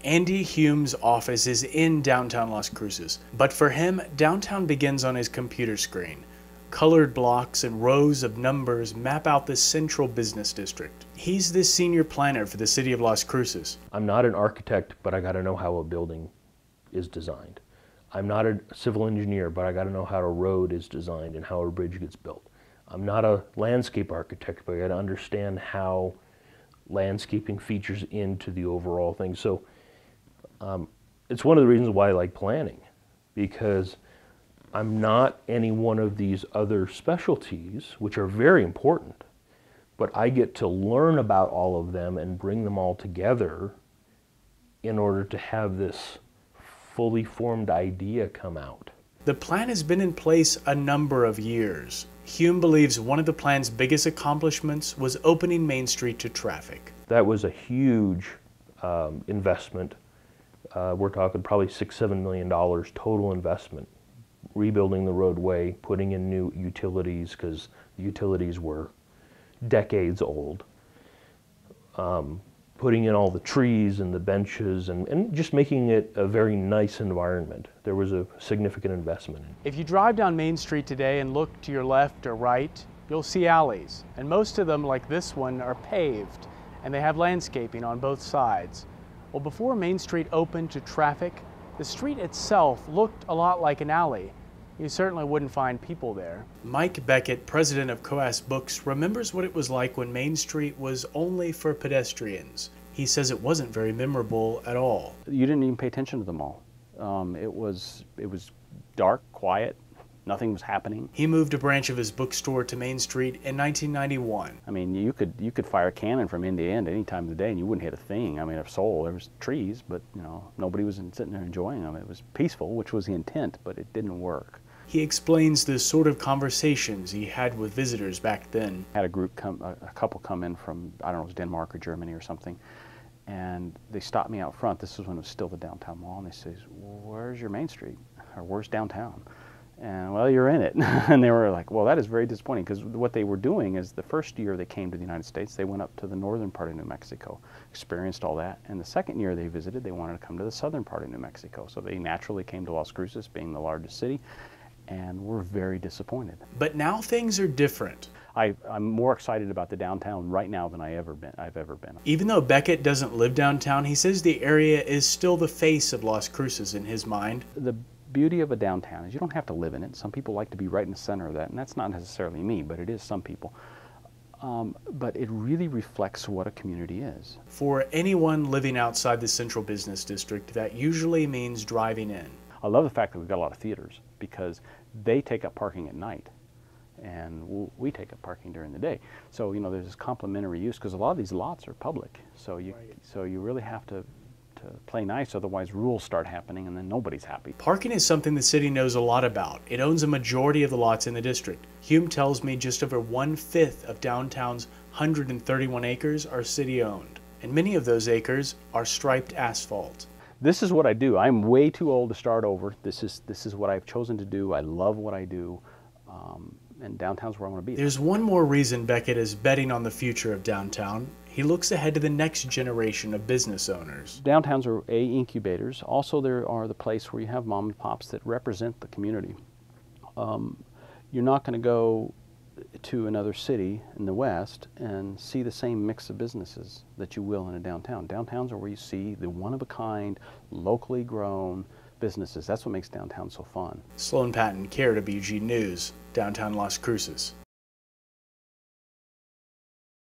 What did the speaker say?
Andy Hume's office is in downtown Las Cruces, but for him, downtown begins on his computer screen. Colored blocks and rows of numbers map out the central business district. He's the senior planner for the city of Las Cruces. I'm not an architect, but I got to know how a building is designed. I'm not a civil engineer, but I got to know how a road is designed and how a bridge gets built. I'm not a landscape architect, but I got to understand how landscaping features into the overall thing. So it's one of the reasons why I like planning, because I'm not any one of these other specialties, which are very important, but I get to learn about all of them and bring them all together in order to have this fully formed idea come out. The plan has been in place a number of years. Hume believes one of the plan's biggest accomplishments was opening Main Street to traffic. That was a huge investment. We're talking probably $6–7 million total investment. Rebuilding the roadway, putting in new utilities, because the utilities were decades old. Putting in all the trees and the benches and just making it a very nice environment. There was a significant investment. If you drive down Main Street today and look to your left or right, you'll see alleys, and most of them, like this one, are paved, and they have landscaping on both sides. Well, before Main Street opened to traffic, the street itself looked a lot like an alley. You certainly wouldn't find people there. Mike Beckett, president of Coas Books, remembers what it was like when Main Street was only for pedestrians. He says it wasn't very memorable at all. You didn't even pay attention to the mall. It was dark, quiet, nothing was happening. He moved a branch of his bookstore to Main Street in 1991. I mean, you could fire a cannon from end to end any time of the day and you wouldn't hit a thing. I mean, if Seoul, there was trees, but nobody was sitting there enjoying them. It was peaceful, which was the intent, but it didn't work. He explains the sort of conversations he had with visitors back then. I had a couple come in from, I don't know, it was Denmark or Germany or something, and they stopped me out front. This was when it was still the downtown mall, and they said, "Where's your Main Street? Or where's downtown?" And, "Well, you're in it." And they were like, "Well, that is very disappointing," because what they were doing is the first year they came to the United States, they went up to the northern part of New Mexico, experienced all that, and the second year they visited, they wanted to come to the southern part of New Mexico. So they naturally came to Las Cruces, being the largest city, and we're very disappointed. But now things are different. I'm more excited about the downtown right now than I've ever been. Even though Beckett doesn't live downtown, he says the area is still the face of Las Cruces in his mind. The beauty of a downtown is you don't have to live in it. Some people like to be right in the center of that, and that's not necessarily me, but it is some people. But it really reflects what a community is. For anyone living outside the central business district, that usually means driving in. I love the fact that we've got a lot of theaters, because they take up parking at night, and we take up parking during the day. So there's this complementary use, because a lot of these lots are public. So you really have to play nice, otherwise rules start happening and then nobody's happy. Parking is something the city knows a lot about. It owns a majority of the lots in the district. Hume tells me just over 1/5 of downtown's 131 acres are city-owned, and many of those acres are striped asphalt. This is what I do. I'm way too old to start over. This is what I've chosen to do. I love what I do, and downtown's where I want to be. There's one more reason Beckett is betting on the future of downtown. He looks ahead to the next generation of business owners. Downtowns are incubators. Also, there are the place where you have mom and pops that represent the community. You're not going to go to another city in the West and see the same mix of businesses that you will in a downtown. Downtowns are where you see the one-of-a-kind, locally grown businesses. That's what makes downtown so fun. Sloan Patton, KRWG News, downtown Las Cruces.